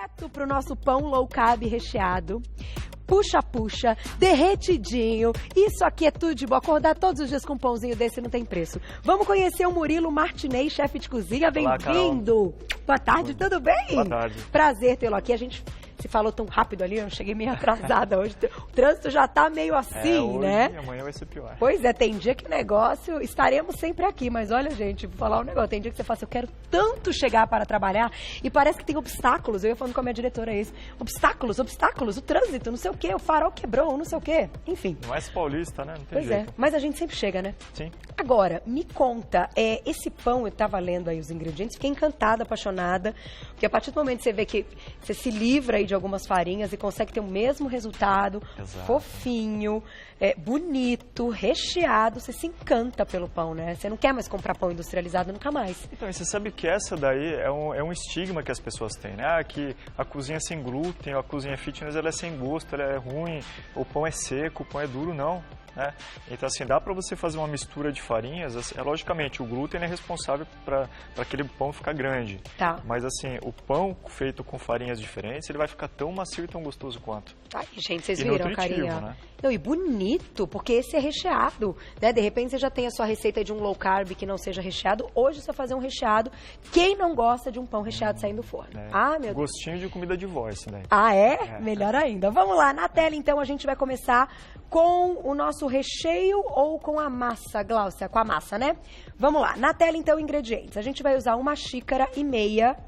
direto pro nosso pão low carb recheado. Puxa, derretidinho. Isso aqui é tudo de bom. Acordar todos os dias com um pãozinho desse não tem preço. Vamos conhecer o Murilo Martinez, chefe de cozinha. Bem-vindo. Boa tarde, tudo bem? Boa tarde. Prazer tê-lo aqui. A gente se falou tão rápido ali, eu cheguei meio atrasada hoje. O trânsito já tá meio assim, hoje, né? Amanhã vai ser pior. Pois é, tem dia que negócio, estaremos sempre aqui, mas olha, gente, vou falar um negócio, tem dia que você fala assim, eu quero tanto chegar para trabalhar e parece que tem obstáculos, eu ia falando com a minha diretora isso, obstáculos, o trânsito, não sei o quê, o farol quebrou, não sei o quê, enfim. Não é paulista, né? Não tem Pois jeito. é, mas a gente sempre chega, né? Sim. Agora, me conta, esse pão, eu tava lendo aí os ingredientes, fiquei encantada, apaixonada, porque a partir do momento que você vê que você se livra aí de algumas farinhas e consegue ter o mesmo resultado, Exato. fofinho, bonito, recheado, você se encanta pelo pão, né? Você não quer mais comprar pão industrializado nunca mais. Então, e você sabe que essa daí é um estigma que as pessoas têm, né? Ah, que a cozinha é sem glúten, a cozinha fitness ela é sem gosto, ela é ruim, o pão é seco, o pão é duro, não. Né? Então, assim, dá para você fazer uma mistura de farinhas, assim, logicamente, o glúten é responsável para aquele pão ficar grande. Tá. Mas, assim, o pão feito com farinhas diferentes, ele vai ficar tão macio e tão gostoso quanto. Ai, gente, vocês E viram, nutritivo, carinha? né? Não, e bonito, porque esse é recheado, né? De repente você já tem a sua receita de um low carb que não seja recheado. Hoje você vai fazer um recheado. Quem não gosta de um pão recheado saindo do forno? Ah, meu Deus. Gostinho de comida de vó, esse daí. Ah, é? Melhor ainda. Vamos lá, na tela então a gente vai começar com o nosso recheio ou com a massa, Gláucia? Com a massa, né? Vamos lá, na tela então ingredientes. A gente vai usar 1,5 xícaras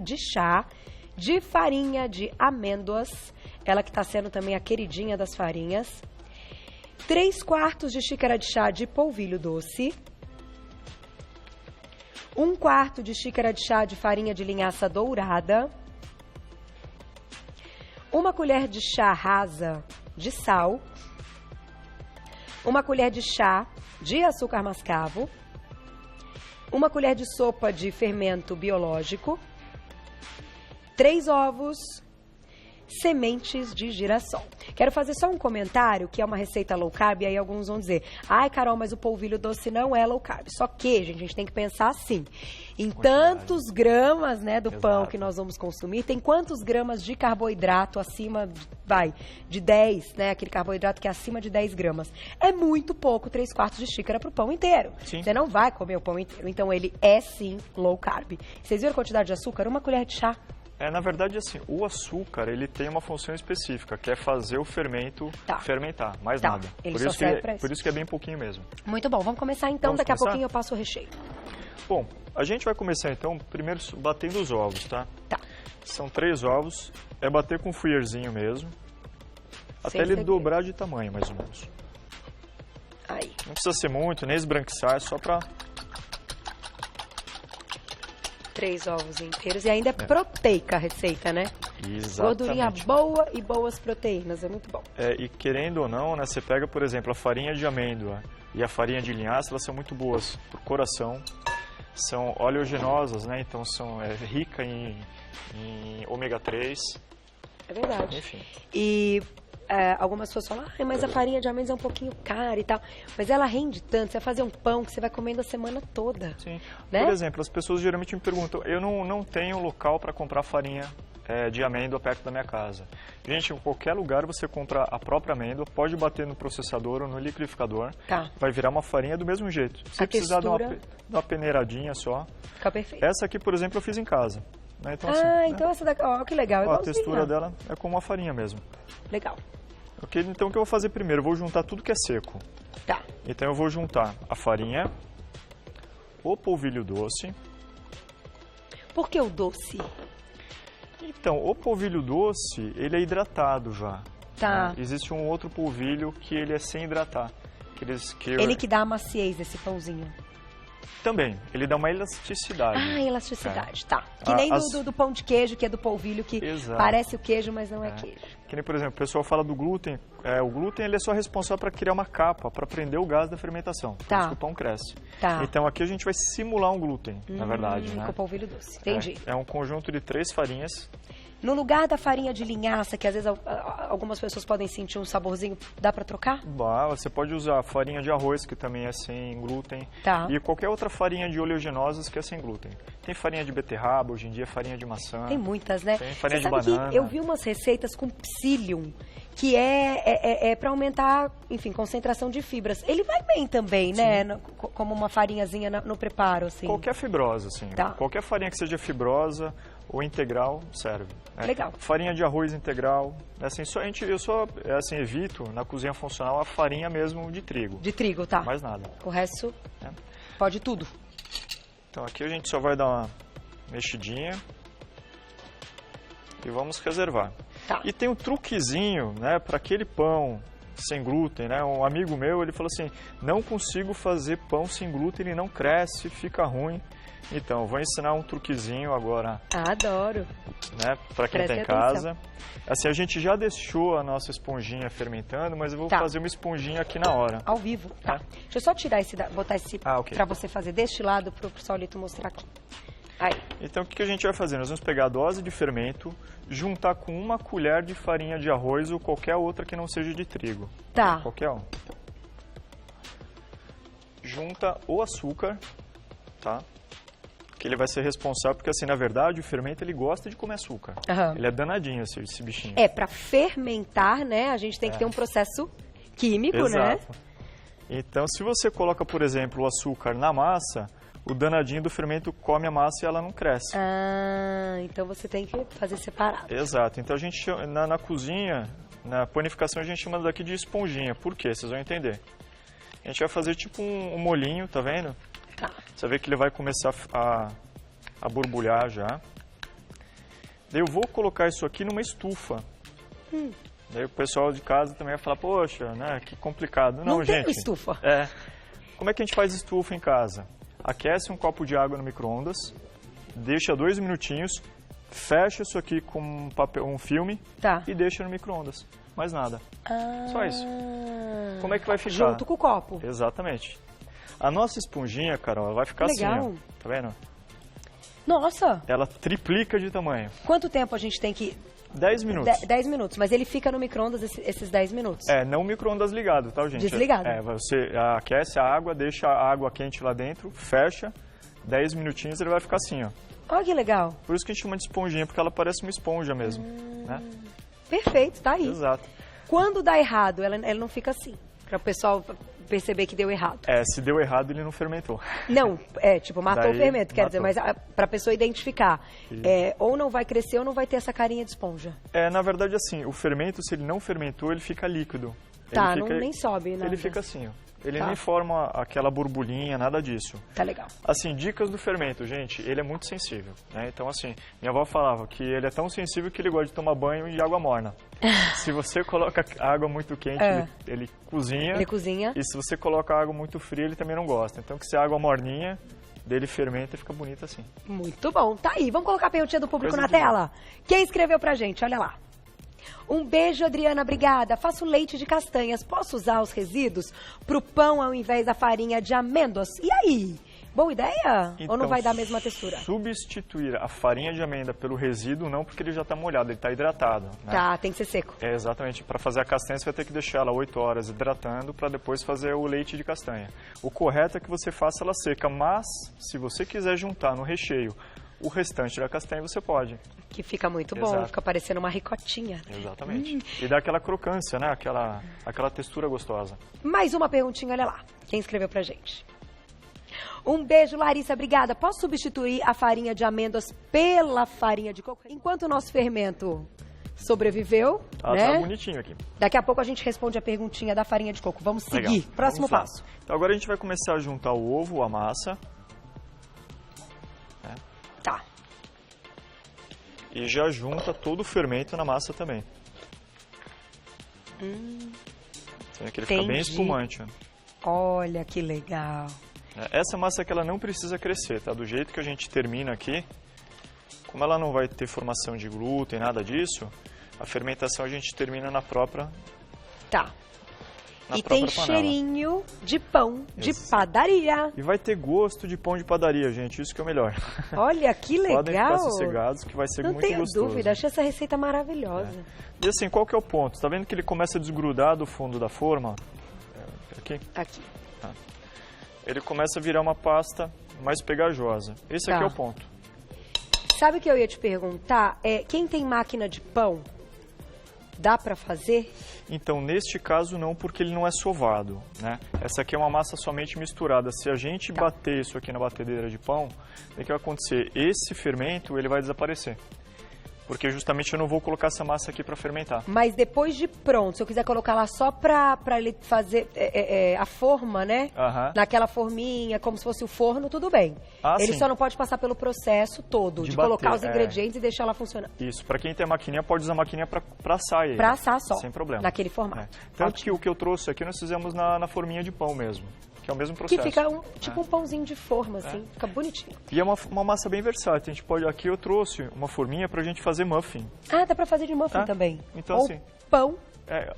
de chá de farinha de amêndoas, ela que está sendo também a queridinha das farinhas. 3/4 de xícara de chá de polvilho doce. 1/4 de xícara de chá de farinha de linhaça dourada. 1 colher de chá rasa de sal. 1 colher de chá de açúcar mascavo. 1 colher de sopa de fermento biológico. 3 ovos. Sementes de girassol. Quero fazer só um comentário, que é uma receita low carb, e aí alguns vão dizer, ai, Carol, mas o polvilho doce não é low carb. Só que, gente, a gente tem que pensar assim, em tantos gramas, né, do pão que nós vamos consumir, tem quantos gramas de carboidrato acima, de 10, né, aquele carboidrato que é acima de 10 gramas. É muito pouco, 3/4 de xícara pro pão inteiro. Sim. Você não vai comer o pão inteiro, então ele é sim low carb. Vocês viram a quantidade de açúcar? 1 colher de chá. Na verdade, assim, o açúcar, ele tem uma função específica, que é fazer o fermento fermentar, mais nada. Ele só serve pra isso. Por isso que é bem pouquinho mesmo. Muito bom, vamos começar então, Vamos daqui começar? a pouquinho eu passo o recheio. Bom, a gente vai começar então, primeiro batendo os ovos, tá? Tá. São 3 ovos, é bater com um frierzinho mesmo, até ele segredo. dobrar de tamanho, mais ou menos. Aí. Não precisa ser muito, nem esbranquiçar, é só pra... 3 ovos inteiros e ainda é proteica a receita, né? Exatamente. Gordurinha boa e boas proteínas, é muito bom. E querendo ou não, né, você pega, por exemplo, a farinha de amêndoa e a farinha de linhaça, elas são muito boas pro coração. São oleaginosas, né? Então são rica em ômega 3. É verdade. Enfim. E algumas pessoas falam, mas a farinha de amêndoas é um pouquinho cara e tal. Mas ela rende tanto, você vai fazer um pão que você vai comendo a semana toda. Sim. Né? Por exemplo, as pessoas geralmente me perguntam, eu não tenho local para comprar farinha de amêndoa perto da minha casa. Gente, em qualquer lugar você compra a própria amêndoa, pode bater no processador ou no liquidificador, vai virar uma farinha do mesmo jeito. Se precisar de uma peneiradinha só. Fica perfeito. Essa aqui, por exemplo, eu fiz em casa. Né? Então, então essa daqui, ó, que legal. A textura dela é como uma farinha mesmo. Legal. Ok, então o que eu vou fazer primeiro? Eu vou juntar tudo que é seco. Tá. Então eu vou juntar a farinha, o polvilho doce. Por que o doce? Então, o polvilho doce, ele é hidratado já. Tá. Né? Existe um outro polvilho que ele é sem hidratar. Ele que dá a maciez desse pãozinho. Também, ele dá uma elasticidade. Ah, elasticidade, tá. Que nem do pão de queijo, que é do polvilho, que parece o queijo, mas não é queijo. Que nem, por exemplo, o pessoal fala do glúten. O glúten ele é só responsável para criar uma capa, para prender o gás da fermentação. Por isso que o pão cresce. Tá. Então aqui a gente vai simular um glúten, na verdade. Né? Com polvilho doce, entendi. É um conjunto de 3 farinhas. No lugar da farinha de linhaça, que às vezes algumas pessoas podem sentir um saborzinho, dá para trocar? Você pode usar farinha de arroz, que também é sem glúten, Tá. e qualquer outra farinha de oleaginosas que é sem glúten. Tem farinha de beterraba, hoje em dia farinha de maçã. Tem muitas, né? Tem farinha Você de sabe banana. que eu vi umas receitas com psyllium, que é para aumentar, enfim, concentração de fibras. Ele vai bem também, né? Como uma farinhazinha no preparo, assim. Qualquer fibrosa, assim. Tá. Qualquer farinha que seja fibrosa ou integral serve. Né? Legal. Farinha de arroz integral. Assim, eu só evito, na cozinha funcional, a farinha mesmo de trigo. De trigo, tá. Mais nada. O resto, É. pode tudo. Então aqui a gente só vai dar uma mexidinha e vamos reservar. Tá. E tem um truquezinho, né, para aquele pão sem glúten, né? Um amigo meu, ele falou assim: não consigo fazer pão sem glúten, ele não cresce, fica ruim. Então, vou ensinar um truquezinho agora, Adoro. né, para quem está em Preste casa. Assim, a gente já deixou a nossa esponjinha fermentando, mas eu vou Tá. fazer uma esponjinha aqui na hora. Ao vivo, tá. É. Deixa eu só tirar botar esse Ok. pra você fazer deste lado pro Saulito mostrar aqui. Aí. Então, o que a gente vai fazer? Nós vamos pegar a dose de fermento, juntar com uma colher de farinha de arroz ou qualquer outra que não seja de trigo. Tá. Qualquer um. Junta o açúcar, tá? Que ele vai ser responsável, porque assim, na verdade, o fermento ele gosta de comer açúcar. Aham. Ele é danadinho, esse bichinho. Pra fermentar, né, a gente tem que ter um processo químico, né? Exato. Então, se você coloca, por exemplo, o açúcar na massa, o danadinho do fermento come a massa e ela não cresce. Então você tem que fazer separado. Exato. Então, a gente na cozinha, na panificação, a gente chama daqui de esponjinha. Por quê? Vocês vão entender. A gente vai fazer tipo um molhinho, tá vendo? Tá. Você vê que ele vai começar a borbulhar já. Daí eu vou colocar isso aqui numa estufa. Daí o pessoal de casa também vai falar: poxa, né, que complicado. Não, tem gente. estufa. Como é que a gente faz estufa em casa? Aquece um copo de água no micro-ondas, deixa 2 minutinhos, fecha isso aqui com um filme Tá. e deixa no micro-ondas. Mais nada. Só isso. Como é que vai ficar? Junto com o copo. Exatamente. A nossa esponjinha, Carol, ela vai ficar Legal. assim, ó. Tá vendo? Nossa! Ela triplica de tamanho. Quanto tempo a gente tem que... 10 minutos. 10 minutos, mas ele fica no micro-ondas esses 10 minutos. Não o micro-ondas ligado, tá, gente? Desligado. Você aquece a água, deixa a água quente lá dentro, fecha, 10 minutinhos ele vai ficar assim, ó. Olha que legal. Por isso que a gente chama de esponjinha, porque ela parece uma esponja mesmo, né? Perfeito, tá aí. Exato. Quando dá errado, ela não fica assim. Para o pessoal perceber que deu errado. Se deu errado, ele não fermentou. Não, matou Daí, o fermento, quer dizer, matou. mas para a pessoa identificar, ou não vai crescer ou não vai ter essa carinha de esponja. Na verdade, assim, o fermento, se ele não fermentou, ele fica líquido. Tá, Ele fica, nem sobe nada. Ele fica assim, ó. Ele Tá. nem forma aquela borbulhinha, nada disso. Tá legal. Assim, dicas do fermento, gente, ele é muito sensível, né? Então, assim, minha avó falava que ele é tão sensível que ele gosta de tomar banho de água morna. Se você coloca água muito quente, ele cozinha. Ele cozinha. E se você coloca água muito fria, ele também não gosta. Então, que se a água morninha, dele fermenta e fica bonito assim. Muito bom. Tá aí, vamos colocar a perguntinha do público Coisa na de tela. Quem escreveu pra gente? Olha lá. Um beijo, Adriana, obrigada. Faço leite de castanhas. Posso usar os resíduos pro pão ao invés da farinha de amêndoas? E aí? Boa ideia? Ou não vai dar a mesma textura? Substituir a farinha de amêndoa pelo resíduo, não, porque ele já está molhado, ele está hidratado. Né? Tá, tem que ser seco. Exatamente. Para fazer a castanha, você vai ter que deixar ela 8 horas hidratando para depois fazer o leite de castanha. O correto é que você faça ela seca, mas se você quiser juntar no recheio o restante da castanha, você pode. Que fica muito bom, Exato. fica parecendo uma ricotinha. Exatamente. E dá aquela crocância, né? Aquela textura gostosa. Mais uma perguntinha, olha lá. Quem escreveu pra gente? Um beijo, Larissa, obrigada. Posso substituir a farinha de amêndoas pela farinha de coco? Enquanto o nosso fermento sobreviveu, né? Tá bonitinho aqui. Daqui a pouco a gente responde a perguntinha da farinha de coco. Vamos seguir. Legal. Próximo Vamos lá. passo. Então agora a gente vai começar a juntar o ovo, a massa. Tá. E já junta todo o fermento na massa também. Você vê que ele fica bem Entendi. espumante. Ó. Olha que legal. Essa massa aqui ela não precisa crescer, tá? Do jeito que a gente termina aqui, como ela não vai ter formação de glúten, nada disso, a fermentação a gente termina na própria. Tá. E tem própria panela. cheirinho de pão de Isso. padaria. E vai ter gosto de pão de padaria, gente. Isso que é o melhor. Olha, que legal. Podem ficar sossegados que vai ser Não muito tenho gostoso. dúvida, achei essa receita maravilhosa. E assim, qual que é o ponto? Tá vendo que ele começa a desgrudar do fundo da forma? Aqui. Aqui. Ele começa a virar uma pasta mais pegajosa. Esse aqui Tá. é o ponto. Sabe o que eu ia te perguntar? Quem tem máquina de pão, dá pra fazer? Então, neste caso não, porque ele não é sovado, né? Essa aqui é uma massa somente misturada. Se a gente bater isso aqui na batedeira de pão, o que vai acontecer? Esse fermento, ele vai desaparecer. Porque justamente eu não vou colocar essa massa aqui para fermentar. Mas depois de pronto, se eu quiser colocar lá só pra ele fazer a forma, né? Aham. Naquela forminha, como se fosse o forno, tudo bem. Ele sim. só não pode passar pelo processo todo, de bater, colocar os ingredientes e deixar ela funcionar. Isso, para quem tem maquininha, pode usar a maquininha para assar ele. Pra assar só. Sem problema. Naquele formato. Tanto que o que eu trouxe aqui, nós fizemos na forminha de pão mesmo. Que é o mesmo processo. Que fica tipo um pãozinho de forma, assim. Fica bonitinho. E é uma massa bem versátil. A gente pode, aqui eu trouxe uma forminha pra gente fazer muffin. Ah, dá pra fazer de muffin também. Então, ou assim, pão.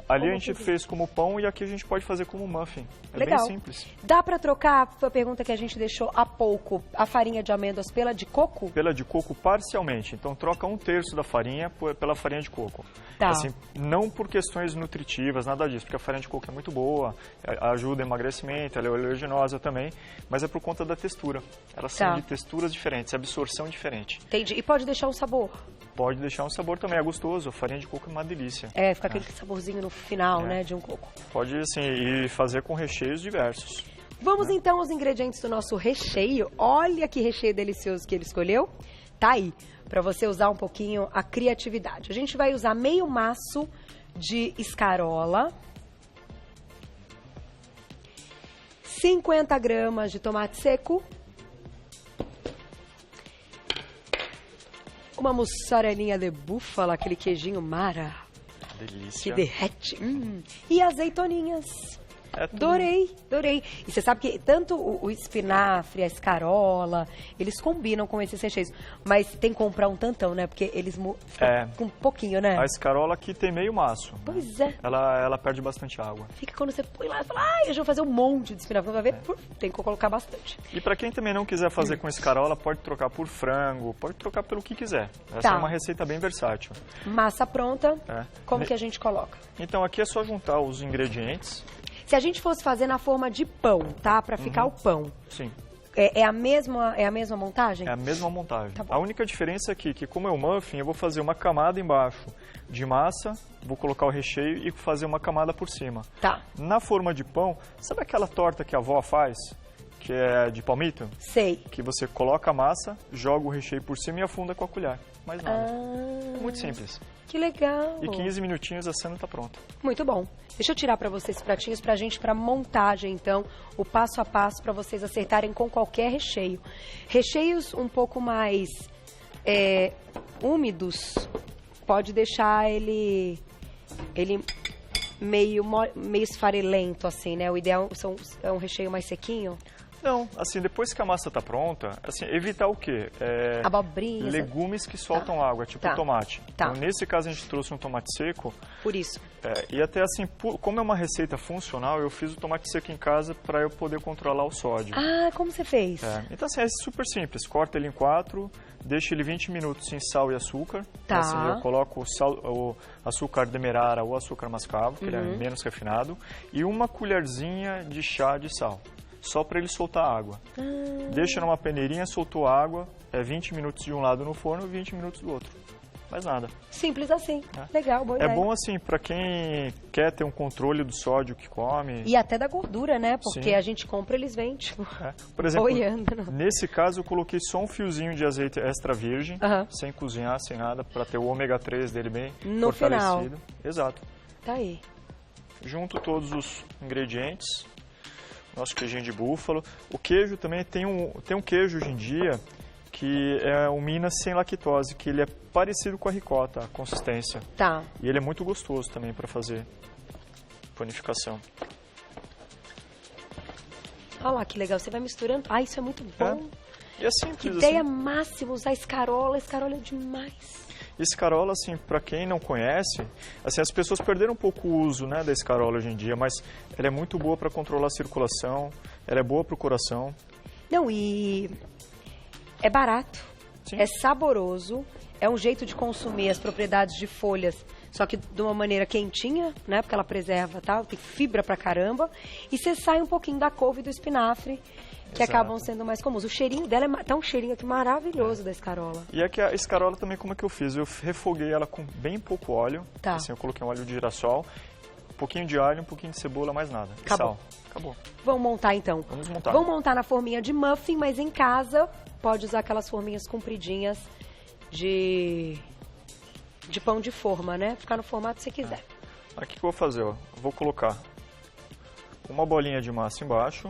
Ali Como a gente fazer? fez como pão e aqui a gente pode fazer como muffin. É Legal. bem simples. Dá pra trocar, foi a pergunta que a gente deixou há pouco, a farinha de amêndoas pela de coco? Pela de coco parcialmente. Então troca 1/3 da farinha pela farinha de coco. Tá. Assim, não por questões nutritivas, nada disso, porque a farinha de coco é muito boa, ajuda em emagrecimento, ela é oleaginosa também, mas é por conta da textura. Elas são de texturas diferentes, absorção diferente. Entendi. E pode deixar um sabor? Pode deixar um sabor também, é gostoso. A farinha de coco é uma delícia. Fica aquele saborzinho no final, né, de um coco. Pode, assim, e fazer com recheios diversos. Vamos então aos ingredientes do nosso recheio. Olha que recheio delicioso que ele escolheu. Tá aí, para você usar um pouquinho a criatividade. A gente vai usar meio maço de escarola, 50 gramas de tomate seco, uma mussarelinha de búfala, aquele queijinho mara, Delícia. que derrete, e azeitoninhas. Adorei. E você sabe que tanto o espinafre, a escarola, eles combinam com esses recheios. Mas tem que comprar um tantão, né? Porque eles ficam com um pouquinho, né? A escarola aqui tem meio maço. Pois é. Ela perde bastante água. Fica quando você põe lá e fala, eu já vou fazer um monte de espinafre. Vai ver, tem que colocar bastante. E para quem também não quiser fazer com escarola, pode trocar por frango, pode trocar pelo que quiser. Essa é uma receita bem versátil. Massa pronta, como que a gente coloca? Então aqui é só juntar os ingredientes. Se a gente fosse fazer na forma de pão, tá? Pra ficar o pão. Sim. É a mesma montagem? É a mesma montagem. Tá bom. A única diferença aqui é que, como é o muffin, eu vou fazer uma camada embaixo de massa, vou colocar o recheio e fazer uma camada por cima. Tá. Na forma de pão, sabe aquela torta que a avó faz, que é de palmito? Sei. Que você coloca a massa, joga o recheio por cima e afunda com a colher. Mais nada. É muito simples. Que legal. E 15 minutinhos assando tá pronto. Muito bom. Deixa eu tirar para vocês esses pratinhos pra gente, pra montagem, então, o passo a passo para vocês acertarem com qualquer recheio. Recheios um pouco mais úmidos, pode deixar ele meio esfarelento, assim, né? O ideal é um recheio mais sequinho. Não, assim, depois que a massa tá pronta, assim, evitar o quê? Abobrinha. Legumes que soltam água, tipo tomate. Tá. Então, nesse caso, a gente trouxe um tomate seco. Por isso. E até assim, como é uma receita funcional, eu fiz o tomate seco em casa para eu poder controlar o sódio. Ah, como você fez? Então, assim, é super simples. Corta ele em 4, deixa ele 20 minutos em sal e açúcar. Tá. Assim, eu coloco o açúcar demerara ou açúcar mascavo, que ele é menos refinado, e uma colherzinha de chá de sal. Só para ele soltar água. Deixa numa peneirinha, soltou água, 20 minutos de um lado no forno e 20 minutos do outro. Mais nada. Simples assim. Legal, boa ideia. É bom assim, para quem quer ter um controle do sódio que come. E até da gordura, né? Porque Sim. a gente compra, eles vêm, tipo, Por exemplo, boiando. nesse caso eu coloquei só um fiozinho de azeite extra virgem, sem cozinhar, sem nada, para ter o ômega 3 dele bem no fortalecido. Final. Exato. Tá aí. Junto todos os ingredientes. Nosso queijinho de búfalo. O queijo também tem um queijo hoje em dia que é um Minas sem lactose, que ele é parecido com a ricota, a consistência. Tá. E ele é muito gostoso também para fazer panificação. Olha lá que legal, você vai misturando. Ah, isso é muito bom. E é simples, Que ideia máxima usar escarola. Escarola é demais. Escarola, assim, para quem não conhece, assim, as pessoas perderam um pouco o uso, né, da escarola hoje em dia, mas ela é muito boa para controlar a circulação, ela é boa para o coração. Não, e é barato, Sim. é saboroso, é um jeito de consumir as propriedades de folhas, só que de uma maneira quentinha, né, porque ela preserva, tal, tem fibra pra caramba, e você sai um pouquinho da couve e do espinafre, que Exato. acabam sendo mais comuns. O cheirinho dela tá um cheirinho aqui maravilhoso da escarola. E aqui a escarola também, como é que eu fiz? Eu refoguei ela com bem pouco óleo, Tá. assim, eu coloquei um óleo de girassol, um pouquinho de alho, um pouquinho de cebola, mais nada. E Acabou. sal. Acabou. Vamos montar então. Vamos montar. Vamos montar na forminha de muffin, mas em casa pode usar aquelas forminhas compridinhas de pão de forma, né? Ficar no formato que você quiser. Aqui que eu vou fazer, ó. Eu vou colocar uma bolinha de massa embaixo.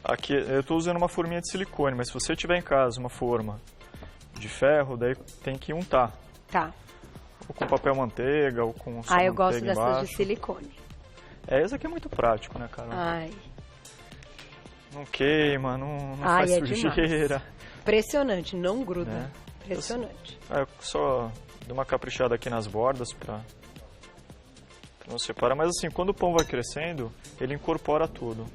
Aqui eu estou usando uma forminha de silicone, mas se você tiver em casa uma forma de ferro, daí tem que untar. Tá. Ou com papel manteiga, ou com só Eu gosto manteiga dessas embaixo. de silicone. Esse aqui é muito prático, né, cara? Ai, Não queima, não faz é sujeira. impressionante, não gruda. Né? Impressionante. Eu só dou uma caprichada aqui nas bordas pra não separar. Mas assim, quando o pão vai crescendo, ele incorpora tudo.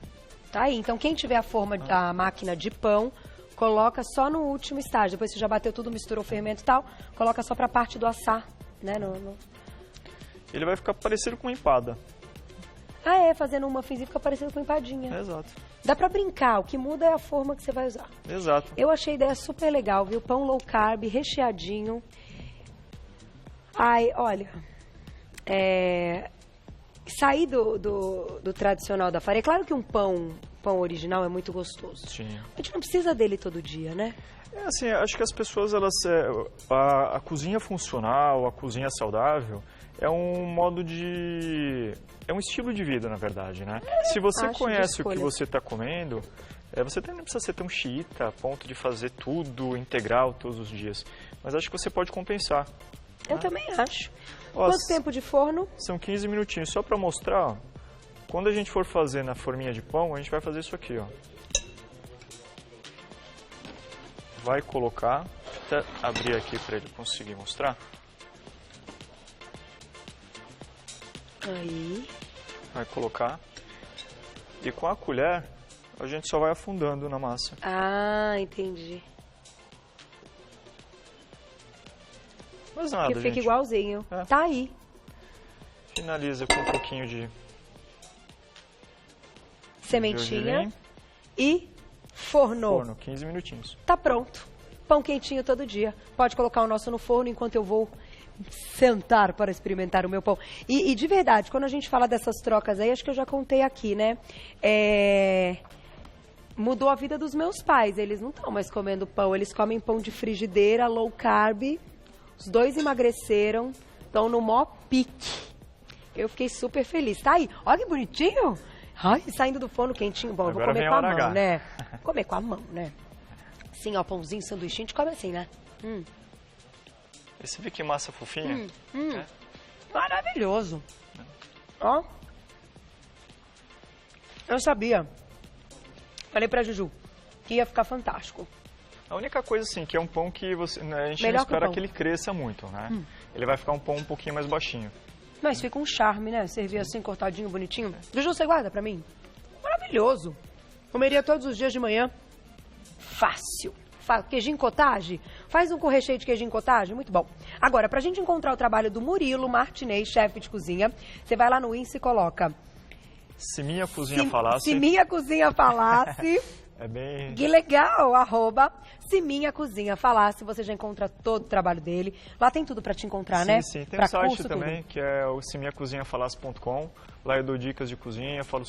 Tá aí, então quem tiver a máquina de pão, coloca só no último estágio. Depois você já bateu tudo, misturou o fermento e tal, coloca só pra parte do assar, né? Ele vai ficar parecido com uma empada. Fazendo um muffinzinho fica parecendo com empadinha. Exato. Dá pra brincar, o que muda é a forma que você vai usar. Exato. Eu achei a ideia super legal, viu? Pão low carb, recheadinho. Ai, olha, sair do tradicional da farinha. Claro que um pão original é muito gostoso. Sim. A gente não precisa dele todo dia, né? É assim, acho que as pessoas, a cozinha funcional, a cozinha saudável, é um modo de... é um estilo de vida, na verdade, né? Se você conhece o que você está comendo, você não precisa ser tão xiita a ponto de fazer tudo integral todos os dias. Mas acho que você pode compensar. Eu também acho. Quanto tempo de forno? São 15 minutinhos. Só para mostrar, ó, quando a gente for fazer na forminha de pão, a gente vai fazer isso aqui, ó. Vai colocar, até abrir aqui para ele conseguir mostrar. Aí. Vai colocar. E com a colher, a gente só vai afundando na massa. Entendi. Mas nada, Que fica gente. igualzinho. É. Tá aí. Finaliza com um pouquinho de Sementinha. gergelim. E forno. Forno, 15 minutinhos. Tá pronto. Pão quentinho todo dia. Pode colocar o nosso no forno enquanto eu vou sentar para experimentar o meu pão. E de verdade, quando a gente fala dessas trocas aí, acho que eu já contei aqui, né? Mudou a vida dos meus pais. Eles não estão mais comendo pão, eles comem pão de frigideira, low carb. Os dois emagreceram, estão no mó pique. Eu fiquei super feliz. Tá aí, olha que bonitinho. Ai, saindo do forno quentinho. Bom, Agora eu vou comer vem com a a hora mão, H. né? Comer com a mão, né? Sim, ó, pãozinho, sanduichinho, a gente come assim, né? E você vê que massa fofinha? É. Maravilhoso. Ó. Eu sabia. Falei pra Juju que ia ficar fantástico. A única coisa, assim, que é um pão que você, né, a gente Melhor não que o espera pão. que ele cresça muito, né? Ele vai ficar um pão um pouquinho mais baixinho. Mas fica um charme, né? Servir assim, cortadinho, bonitinho. Juju, você guarda pra mim? Maravilhoso. Comeria todos os dias de manhã. Fácil. Queijinho cottage? Faz um com recheio de queijinho cottage, muito bom. Agora, pra gente encontrar o trabalho do Murilo Martinez, chefe de cozinha, você vai lá no Insta e coloca... Siminha Cozinha Falasse. Siminha Cozinha Falasse. É bem... Que legal, @Siminha Cozinha Falasse, você já encontra todo o trabalho dele. Lá tem tudo pra te encontrar, né? Sim, tem pra um site curso, também, tudo. que é o siminhacozinhafalasse.com. Lá eu dou dicas de cozinha, falo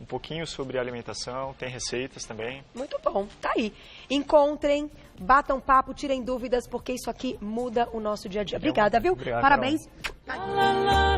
um pouquinho sobre alimentação, tem receitas também. Muito bom, tá aí. Encontrem, batam papo, tirem dúvidas, porque isso aqui muda o nosso dia a dia. Obrigada, viu? Obrigado, Parabéns. Carol.